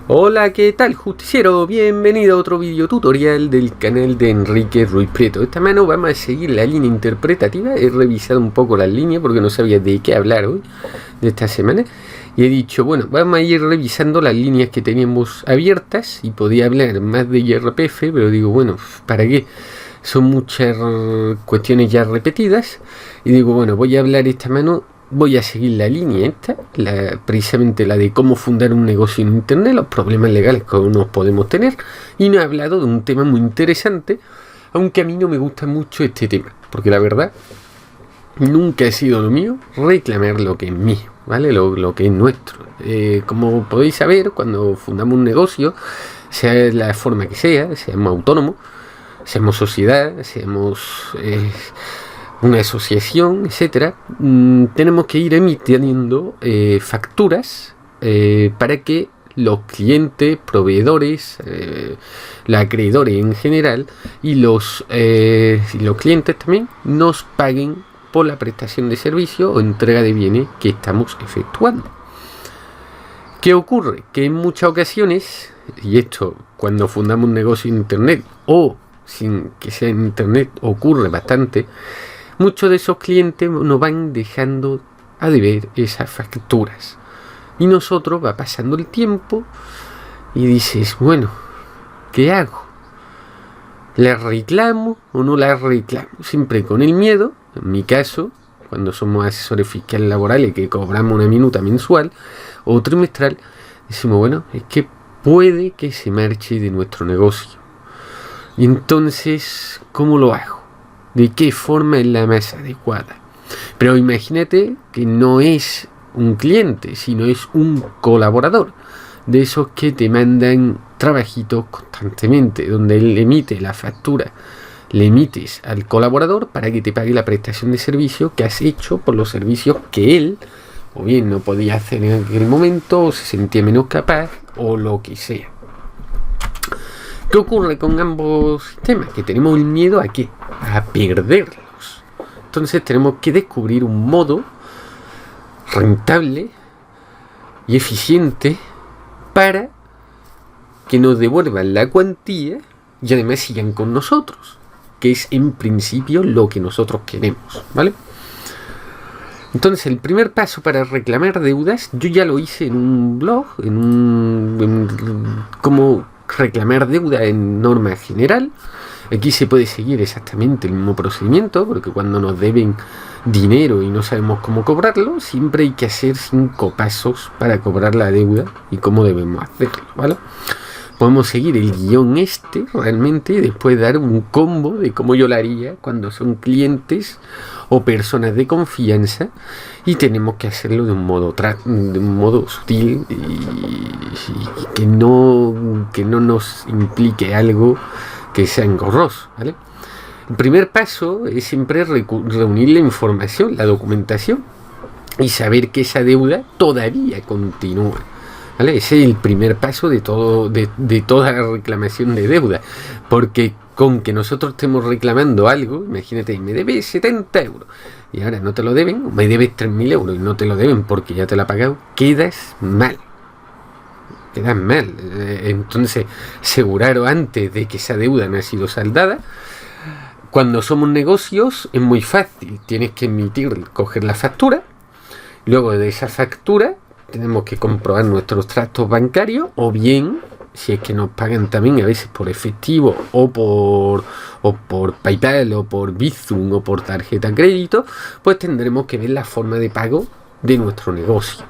Hola, ¿qué tal, justiciero? Bienvenido a otro video tutorial del canal de Enrique Ruiz Prieto. Esta mano vamos a seguir la línea interpretativa. He revisado un poco las líneas porque no sabía de qué hablar hoy, de esta semana. Y he dicho, bueno, vamos a ir revisando las líneas que teníamos abiertas. Y podía hablar más de IRPF, pero digo, bueno, ¿para qué? Son muchas cuestiones ya repetidas. Y digo, bueno, voy a hablar esta mano. Voy a seguir la línea esta, precisamente la de cómo fundar un negocio en internet, los problemas legales que nos podemos tener, y no he hablado de un tema muy interesante, aunque a mí no me gusta mucho este tema, porque la verdad nunca ha sido lo mío reclamar lo que es mío, ¿vale? Lo que es nuestro. Como podéis saber, cuando fundamos un negocio, sea la forma que sea, seamos autónomos, seamos sociedad, seamos una asociación, etcétera, tenemos que ir emitiendo facturas para que los clientes, proveedores, los acreedores en general y los clientes también nos paguen por la prestación de servicio o entrega de bienes que estamos efectuando. ¿Qué ocurre? Que en muchas ocasiones, y esto cuando fundamos un negocio en internet o sin que sea en internet ocurre bastante, muchos de esos clientes nos van dejando a deber esas facturas. Y nosotros va pasando el tiempo y dices, bueno, ¿qué hago? ¿La reclamo o no la reclamo? Siempre con el miedo, en mi caso, cuando somos asesores fiscales laborales que cobramos una minuta mensual o trimestral, decimos, bueno, es que puede que se marche de nuestro negocio. Y entonces, ¿cómo lo hago? ¿De qué forma es la más adecuada? Pero imagínate que no es un cliente, sino es un colaborador. De esos que te mandan trabajitos constantemente, donde él emite la factura, le emites al colaborador para que te pague la prestación de servicio que has hecho por los servicios que él, o bien no podía hacer en aquel momento, o se sentía menos capaz, o lo que sea. ¿Qué ocurre con ambos sistemas? Que tenemos el miedo a ¿qué? A perderlos. Entonces tenemos que descubrir un modo rentable y eficiente para que nos devuelvan la cuantía y además sigan con nosotros, que es en principio lo que nosotros queremos, ¿vale? Entonces el primer paso para reclamar deudas, yo ya lo hice en un blog, como reclamar deuda en norma general. Aquí se puede seguir exactamente el mismo procedimiento, porque cuando nos deben dinero y no sabemos cómo cobrarlo, siempre hay que hacer 5 pasos para cobrar la deuda y cómo debemos hacerlo, ¿vale? Podemos seguir el guión realmente y después dar un combo de cómo yo lo haría cuando son clientes o personas de confianza y tenemos que hacerlo de un modo sutil y que no nos implique algo que sea engorroso, ¿vale? El primer paso es siempre reunir la información, la documentación y saber que esa deuda todavía continúa, ¿vale? Ese es el primer paso de toda la reclamación de deuda, porque con que nosotros estemos reclamando algo, imagínate, me debes 70 euros y ahora no te lo deben, o me debes 3.000 euros y no te lo deben porque ya te lo ha pagado, quedas mal. Entonces, aseguraros antes de que esa deuda no ha sido saldada. Cuando somos negocios es muy fácil, tienes que coger la factura, luego de esa factura tenemos que comprobar nuestros trastos bancarios, o bien, si es que nos pagan también a veces por efectivo o por PayPal o por Bizum o por tarjeta de crédito, pues tendremos que ver la forma de pago de nuestro negocio.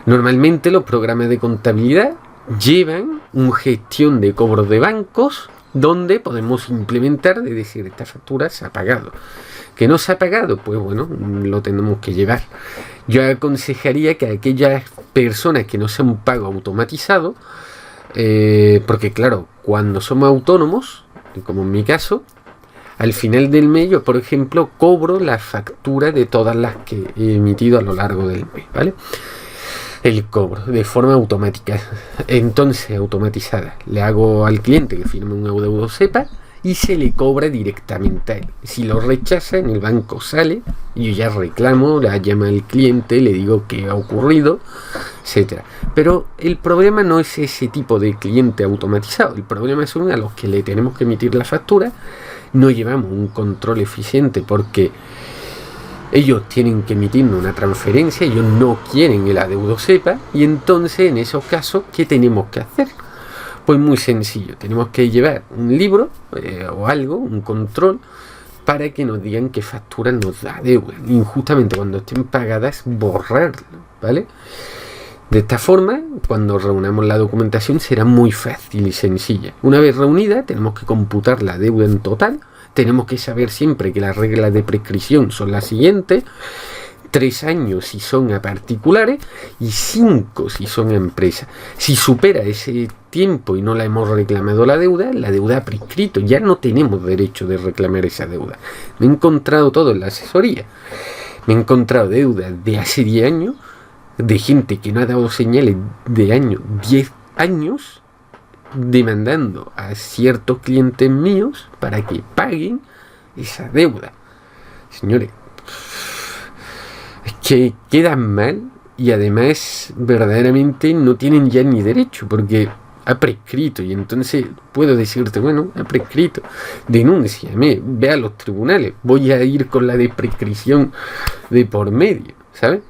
Normalmente los programas de contabilidad llevan una gestión de cobros de bancos donde podemos implementar de decir esta factura se ha pagado. ¿Que no se ha pagado? Pues bueno, lo tenemos que llevar. Yo aconsejaría que aquellas personas que no sea un pago automatizado, porque claro, cuando somos autónomos, como en mi caso, al final del mes yo, por ejemplo, cobro la factura de todas las que he emitido a lo largo del mes, ¿vale? El cobro de forma automática, entonces automatizada. Le hago al cliente que firme un adeudo SEPA y se le cobra directamente a él. Si lo rechaza, en el banco sale, yo ya reclamo, la llama al cliente, le digo qué ha ocurrido, etcétera. Pero el problema no es ese tipo de cliente automatizado, el problema son a los que le tenemos que emitir la factura. No llevamos un control eficiente porque ellos tienen que emitirnos una transferencia, ellos no quieren que el adeudo sepa, y entonces en esos casos, ¿qué tenemos que hacer? Pues muy sencillo, tenemos que llevar un libro o algo, un control, para que nos digan qué facturas nos da deuda. Injustamente cuando estén pagadas, borrarlo, ¿vale? De esta forma, cuando reunamos la documentación será muy fácil y sencilla. Una vez reunida, tenemos que computar la deuda en total. Tenemos que saber siempre que las reglas de prescripción son las siguientes: 3 años si son a particulares y 5 si son a empresas. Si supera ese tiempo y no la hemos reclamado la deuda ha prescrito, ya no tenemos derecho de reclamar esa deuda. Me he encontrado todo en la asesoría. Me he encontrado deudas de hace 10 años, de gente que no ha dado señales de año 10 años, demandando a ciertos clientes míos para que paguen esa deuda. Señores, es que quedan mal y además verdaderamente no tienen ya ni derecho porque ha prescrito. Y entonces puedo decirte, bueno, ha prescrito, denúnciame, ve a los tribunales, voy a ir con la de prescripción de por medio, ¿sabes?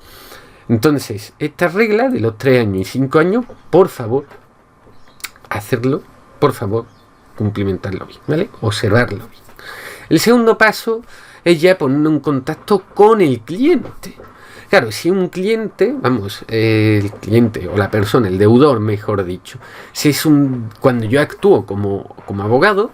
Entonces, esta regla de los 3 años y 5 años, por favor, hacerlo, por favor, cumplimentarlo bien, ¿vale? Observarlo bien. El segundo paso es ya ponernos en contacto con el cliente. Claro, si un cliente, el cliente o la persona, el deudor, mejor dicho, si es cuando yo actúo como abogado,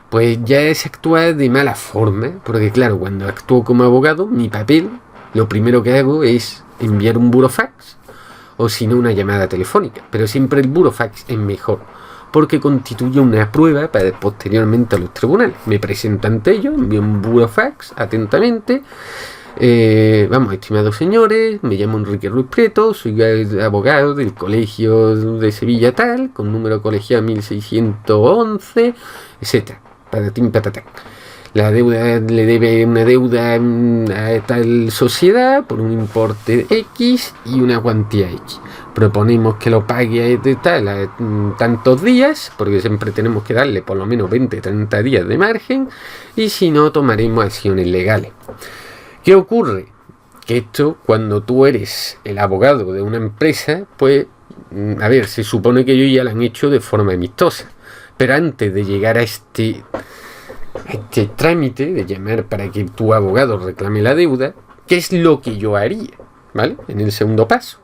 pues ya se actúa de mala forma, porque claro, cuando actúo como abogado, mi papel, lo primero que hago es enviar un burofax, o si no una llamada telefónica, pero siempre el burofax es mejor, porque constituye una prueba para posteriormente a los tribunales. Me presento ante ellos, envío un burofax atentamente. Estimados señores, me llamo Enrique Ruiz Prieto, soy abogado del Colegio de Sevilla tal, con número colegial 1611, etcétera, patatín patatán. La deuda le debe una deuda a tal sociedad por un importe X y una cuantía X. Proponemos que lo pague de tal a tantos días, porque siempre tenemos que darle por lo menos 20-30 días de margen, y si no, tomaremos acciones legales. ¿Qué ocurre? Que esto, cuando tú eres el abogado de una empresa, pues, se supone que ellos ya lo han hecho de forma amistosa, pero antes de llegar a este trámite de llamar para que tu abogado reclame la deuda, ¿qué es lo que yo haría? ¿Vale? En el segundo paso.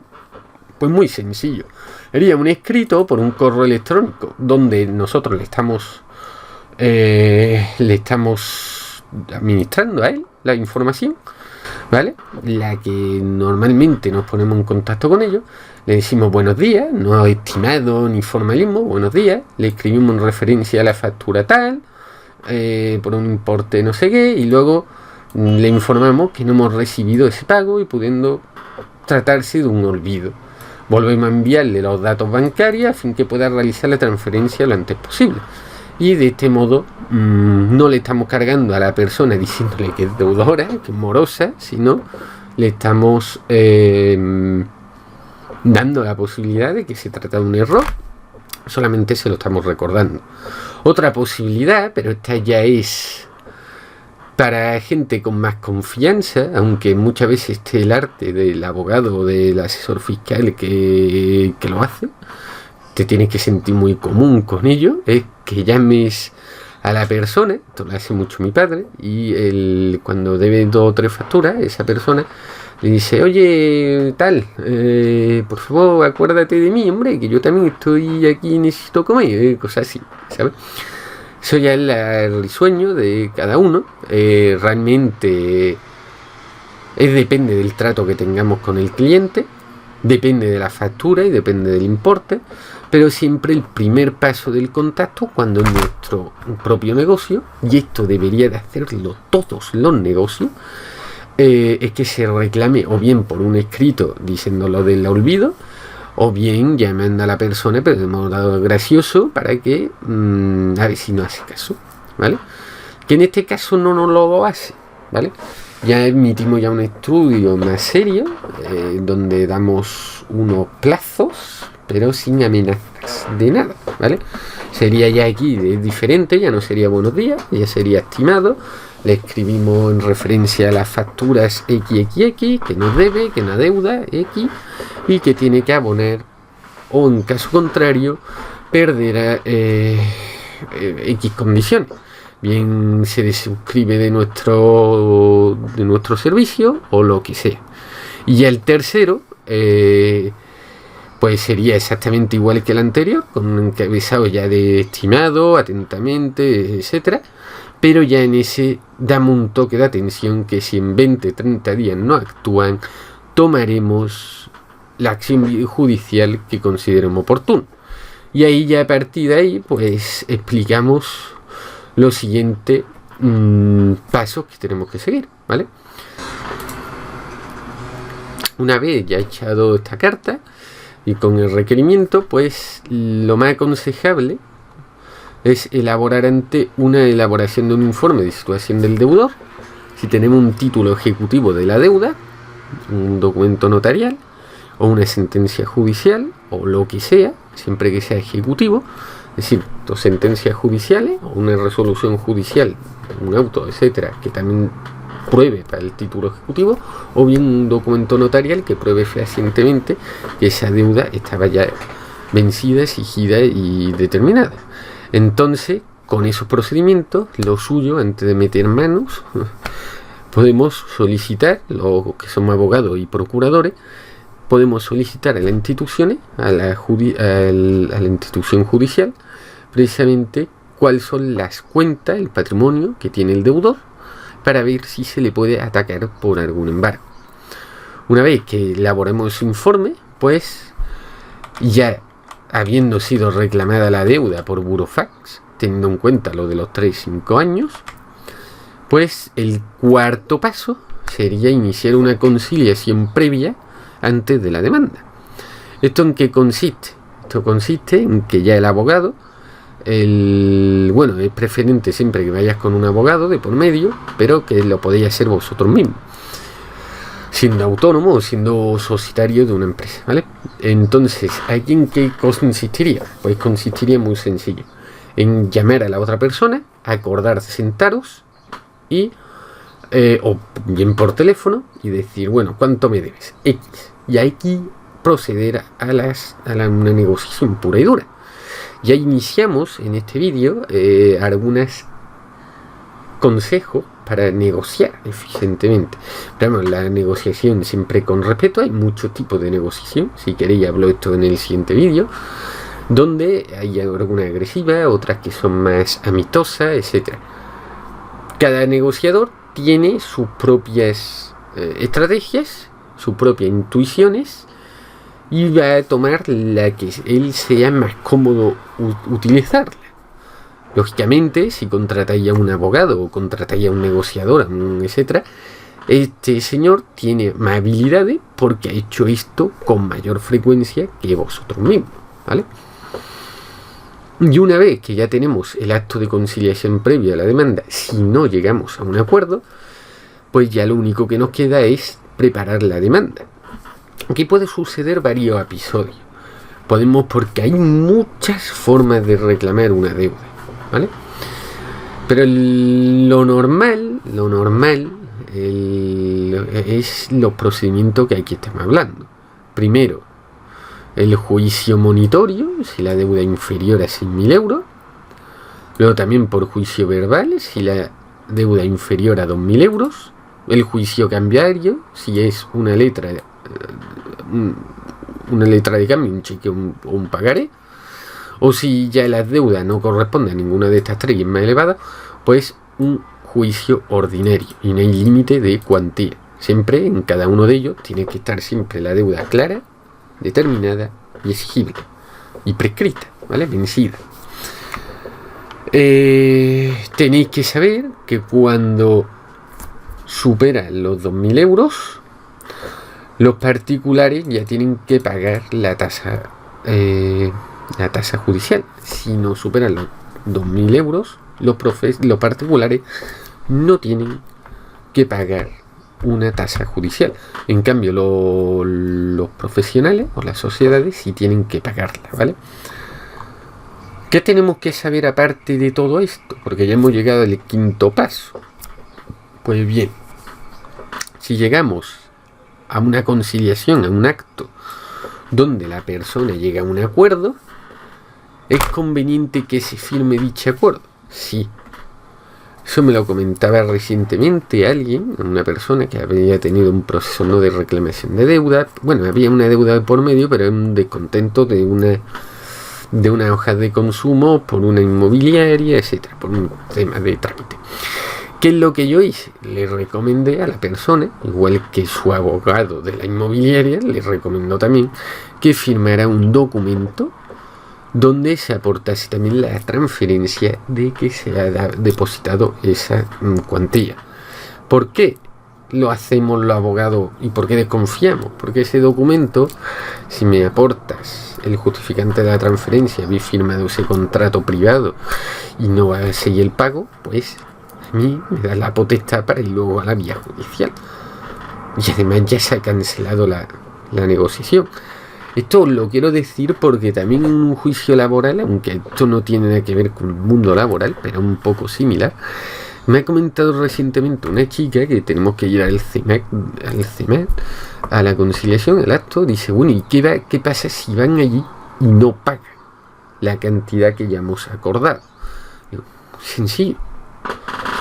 Pues muy sencillo. Haría un escrito por un correo electrónico donde nosotros le estamos administrando a él la información, ¿vale? La que normalmente nos ponemos en contacto con ellos, le decimos buenos días, no estimado ni formalismo, buenos días, le escribimos en referencia a la factura tal, por un importe no sé qué, y luego le informamos que no hemos recibido ese pago y pudiendo tratarse de un olvido. Volvemos a enviarle los datos bancarios a fin que pueda realizar la transferencia lo antes posible. Y de este modo no le estamos cargando a la persona diciéndole que es deudora, que es morosa, sino le estamos dando la posibilidad de que se trata de un error. Solamente se lo estamos recordando. Otra posibilidad, pero esta ya es para gente con más confianza, aunque muchas veces esté el arte del abogado o del asesor fiscal que lo hace, te tienes que sentir muy común con ello, es que llames a la persona, esto lo hace mucho mi padre, y cuando debe 2 o 3 facturas, esa persona le dice, oye, tal, por favor, acuérdate de mí, hombre, que yo también estoy aquí y necesito comer, cosas así, ¿sabes? Eso ya es el risueño de cada uno. Realmente depende del trato que tengamos con el cliente, depende de la factura y depende del importe, pero siempre el primer paso del contacto cuando es nuestro propio negocio, y esto debería de hacerlo todos los negocios, es que se reclame o bien por un escrito diciéndolo del olvido, o bien llamando a la persona pero de modo gracioso para que a ver si no hace caso. ¿vale? Que en este caso no nos lo hace, ¿vale? Ya emitimos ya un estudio más serio, donde damos unos plazos, pero sin amenazas de nada, ¿vale? Sería ya aquí diferente, ya no sería buenos días, ya sería estimado. Le escribimos en referencia a las facturas XXX, que nos debe, que nos deuda X, y que tiene que abonar, o en caso contrario, perderá X condiciones. Bien se desuscribe de nuestro servicio o lo que sea. Y ya el tercero, pues sería exactamente igual que el anterior, con un encabezado ya de estimado, atentamente, etcétera. Pero ya en ese damos un toque de atención que si en 20-30 días no actúan, tomaremos la acción judicial que consideremos oportuna. Y ahí ya a partir de ahí, pues explicamos los siguientes pasos que tenemos que seguir, ¿vale? Una vez ya echado esta carta y con el requerimiento, pues lo más aconsejable es elaborar una elaboración de un informe de situación del deudor. Si tenemos un título ejecutivo de la deuda, un documento notarial o una sentencia judicial o lo que sea, siempre que sea ejecutivo, es decir, dos sentencias judiciales o una resolución judicial, un auto, etcétera, que también pruebe para el título ejecutivo, o bien un documento notarial que pruebe fehacientemente que esa deuda estaba ya vencida, exigida y determinada. Entonces, con esos procedimientos, lo suyo, antes de meter manos, podemos solicitar, los que somos abogados y procuradores, podemos solicitar a las instituciones, a la institución judicial, precisamente cuáles son las cuentas, el patrimonio que tiene el deudor, para ver si se le puede atacar por algún embargo. Una vez que elaboremos ese informe, pues ya habiendo sido reclamada la deuda por burofax, teniendo en cuenta lo de los 3-5 años, pues el cuarto paso sería iniciar una conciliación previa antes de la demanda. ¿Esto en qué consiste? Esto consiste en que ya el abogado, es preferente siempre que vayas con un abogado de por medio, pero que lo podéis hacer vosotros mismos, siendo autónomo o siendo societario de una empresa, ¿vale? Entonces, ¿aquí en qué consistiría? Pues consistiría muy sencillo, en llamar a la otra persona, acordar sentaros y o bien por teléfono y decir, bueno, ¿cuánto me debes? X. Y aquí proceder a una negociación pura y dura. Ya iniciamos en este vídeo algunos consejos para negociar eficientemente. Pero bueno, la negociación siempre con respeto. Hay muchos tipos de negociación. Si queréis hablo esto en el siguiente vídeo, donde hay algunas agresivas, otras que son más amistosas, etcétera. Cada negociador tiene sus propias estrategias, sus propias intuiciones, y va a tomar la que él sea más cómodo utilizarla. Lógicamente, si contratáis a un abogado o contratáis a un negociador, etcétera, este señor tiene más habilidades porque ha hecho esto con mayor frecuencia que vosotros mismos, ¿vale? Y una vez que ya tenemos el acto de conciliación previo a la demanda, si no llegamos a un acuerdo, pues ya lo único que nos queda es preparar la demanda. Aquí puede suceder varios episodios. Porque hay muchas formas de reclamar una deuda, ¿vale? Pero lo normal es los procedimientos que aquí estamos hablando. Primero, el juicio monitorio, si la deuda es inferior a 6.000 euros. Luego también por juicio verbal, si la deuda es inferior a 2.000 euros. El juicio cambiario, si es una letra de cambio, un cheque o un pagaré. O si ya la deuda no corresponde a ninguna de estas tres y es más elevada, pues un juicio ordinario y no hay límite de cuantía. Siempre en cada uno de ellos tiene que estar siempre la deuda clara, determinada y exigible y prescrita, ¿vale? Vencida. Tenéis que saber que cuando supera los 2.000 euros, los particulares ya tienen que pagar la tasa judicial. Si no superan los 2.000 euros, los particulares no tienen que pagar una tasa judicial. En cambio, los profesionales o las sociedades sí tienen que pagarla, ¿vale? ¿Qué tenemos que saber aparte de todo esto? Porque ya hemos llegado al quinto paso. Pues bien, si llegamos a una conciliación, a un acto donde la persona llega a un acuerdo, ¿es conveniente que se firme dicho acuerdo? Sí. Eso me lo comentaba recientemente alguien, una persona que había tenido un proceso no de reclamación de deuda. Bueno, había una deuda por medio, pero un descontento de una hoja de consumo por una inmobiliaria, etcétera, por un tema de trámite. ¿Qué es lo que yo hice? Le recomendé a la persona, igual que su abogado de la inmobiliaria, le recomendó también que firmara un documento donde se aportase también la transferencia de que se ha depositado esa cuantía. ¿Por qué lo hacemos los abogados y por qué desconfiamos? Porque ese documento, si me aportas el justificante de la transferencia, habéis firmado ese contrato privado y no va a seguir el pago, pues a mí me da la potestad para ir luego a la vía judicial. Y además ya se ha cancelado la negociación. Esto lo quiero decir porque también en un juicio laboral, aunque esto no tiene nada que ver con el mundo laboral, pero un poco similar, me ha comentado recientemente una chica que tenemos que ir al CEMAC, a la conciliación, al acto. Dice, bueno, ¿y qué pasa si van allí y no pagan la cantidad que ya hemos acordado? Digo, sencillo,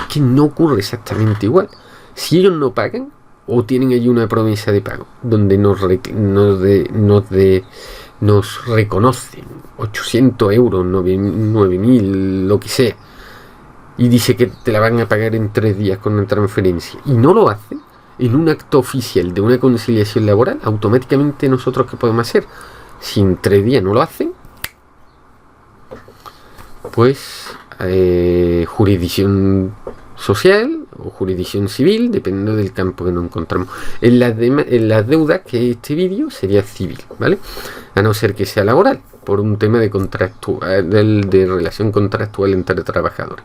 es que no ocurre exactamente igual. Si ellos no pagan, o tienen allí una promesa de pago donde nos reconocen 800 euros, 9.000, lo que sea, y dice que te la van a pagar en 3 días con una transferencia, y no lo hacen en un acto oficial de una conciliación laboral, automáticamente nosotros ¿qué podemos hacer? Si en 3 días no lo hacen, pues jurisdicción social o jurisdicción civil, dependiendo del campo que nos encontramos. En las deudas, que este vídeo sería civil, ¿vale? A no ser que sea laboral, por un tema de relación contractual entre trabajadores.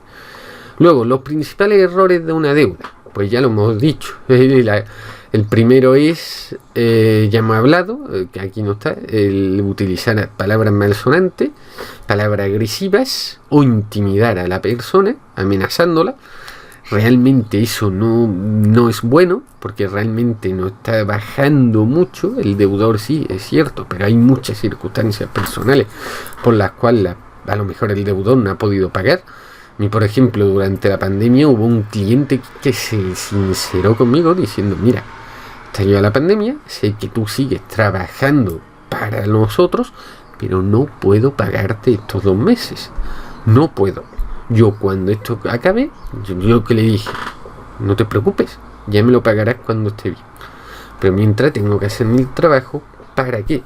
Luego, los principales errores de una deuda, pues ya lo hemos dicho. El primero es, ya hemos hablado, que aquí no está, el utilizar palabras malsonantes, palabras agresivas o intimidar a la persona, amenazándola. Realmente eso no es bueno, porque realmente no está bajando mucho. El deudor sí, es cierto, pero hay muchas circunstancias personales por las cuales a lo mejor el deudor no ha podido pagar. Y por ejemplo, durante la pandemia hubo un cliente que se sinceró conmigo diciendo, mira, estalló la pandemia, sé que tú sigues trabajando para nosotros, pero no puedo pagarte estos 2 meses. No puedo. Yo cuando esto acabe, yo que le dije, no te preocupes, ya me lo pagarás cuando esté bien. Pero mientras tengo que hacer mi trabajo, ¿para qué?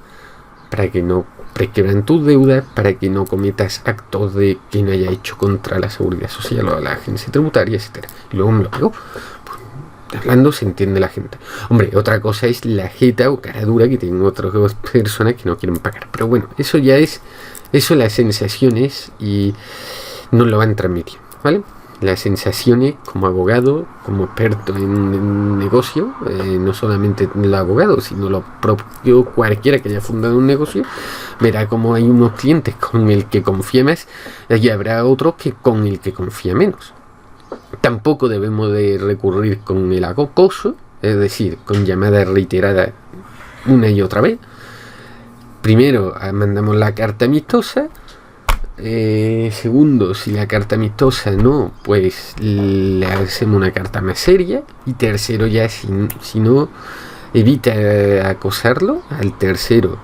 Para que no prescriban tus deudas, para que no cometas actos de que no haya hecho contra la seguridad social o la agencia tributaria, etcétera. Y luego me lo pagó. Hablando se entiende la gente. Hombre, otra cosa es la jeta o cara dura que tienen otras personas que no quieren pagar. Pero bueno, eso ya es, eso las sensaciones y nos lo van transmitiendo, ¿vale? Las sensaciones como abogado, como experto en negocio, no solamente los abogados, sino lo propio cualquiera que haya fundado un negocio, verá como hay unos clientes con el que confía más y habrá otros que con el que confía menos. Tampoco debemos de recurrir con el acoso, es decir, con llamadas reiteradas una y otra vez. Primero mandamos la carta amistosa. Segundo, si la carta amistosa no, pues le hacemos una carta más seria. Y tercero, ya si no, evita acosarlo. Al tercero,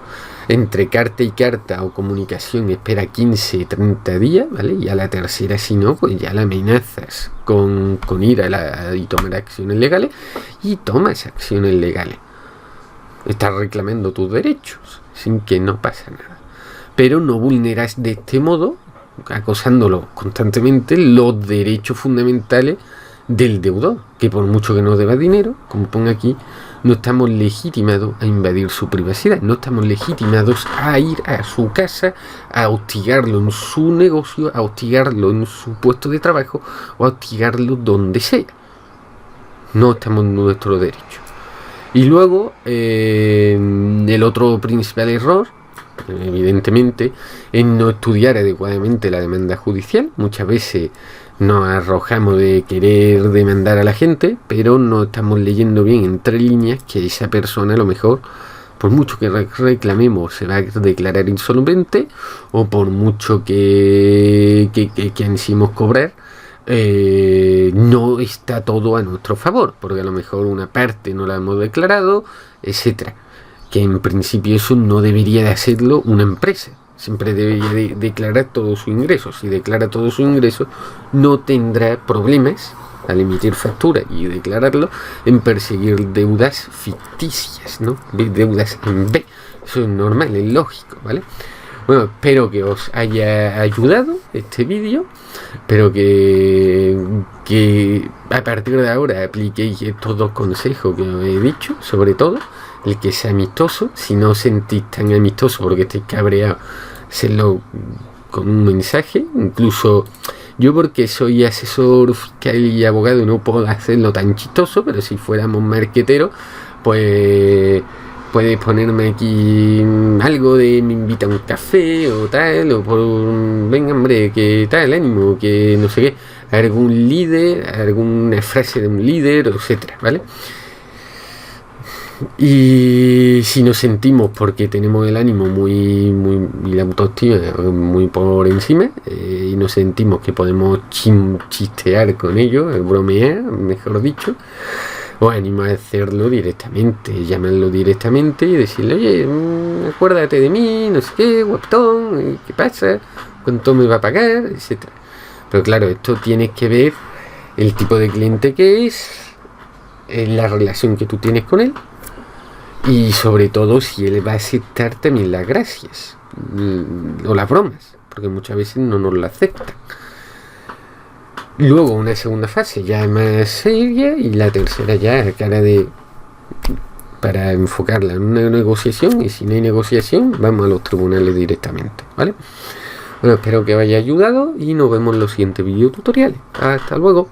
entre carta y carta o comunicación, espera 15-30 días, ¿vale? Y a la tercera, si no, pues ya la amenazas con ir y tomar acciones legales. Y tomas acciones legales. Estás reclamando tus derechos sin que no pasa nada. Pero no vulneras de este modo, acosándolo constantemente, los derechos fundamentales del deudor, que por mucho que no deba dinero, como pongo aquí, no estamos legitimados a invadir su privacidad, no estamos legitimados a ir a su casa, a hostigarlo en su negocio, a hostigarlo en su puesto de trabajo o a hostigarlo donde sea. No estamos en nuestro derecho. Y luego, el otro principal error, evidentemente, es no estudiar adecuadamente la demanda judicial. Muchas veces nos arrojamos de querer demandar a la gente, pero no estamos leyendo bien entre líneas que esa persona a lo mejor, por mucho que reclamemos, se va a declarar insolvente, o por mucho que ansíemos cobrar, no está todo a nuestro favor, porque a lo mejor una parte no la hemos declarado, etcétera. Que en principio eso no debería de hacerlo una empresa. Siempre debería de declarar todo su ingreso. Si declara todo su ingreso, no tendrá problemas al emitir factura y declararlo en perseguir deudas ficticias, ¿no? Deudas en B. Eso es normal, es lógico, ¿vale? Bueno, espero que os haya ayudado este vídeo. Espero que a partir de ahora apliquéis estos dos consejos que os he dicho, sobre todo el que sea amistoso. Si no os sentís tan amistoso porque estáis cabreados, hacerlo con un mensaje. Incluso yo, porque soy asesor fiscal y abogado, no puedo hacerlo tan chistoso, pero si fuéramos marqueteros, pues puedes ponerme aquí algo de me invita a un café o tal, o por venga hombre, que tal, ánimo, que no sé qué, algún líder, alguna frase de un líder, etcétera, ¿vale? Y si nos sentimos, porque tenemos el ánimo muy y la autoestima muy por encima, y nos sentimos que podemos chistear con ello, bromear, mejor dicho, os animo a hacerlo directamente, llamarlo directamente y decirle, oye, acuérdate de mí, no sé qué, guapetón, ¿qué pasa? ¿Cuánto me va a pagar? Etcétera. Pero claro, esto tienes que ver el tipo de cliente que es, la relación que tú tienes con él, y sobre todo si él va a aceptar también las gracias o las bromas, porque muchas veces no nos lo aceptan. Luego una segunda fase ya más seria, y la tercera ya para enfocarla en una negociación, y si no hay negociación vamos a los tribunales directamente, ¿vale? Bueno, espero que os haya ayudado y nos vemos en los siguientes videotutoriales. Hasta luego.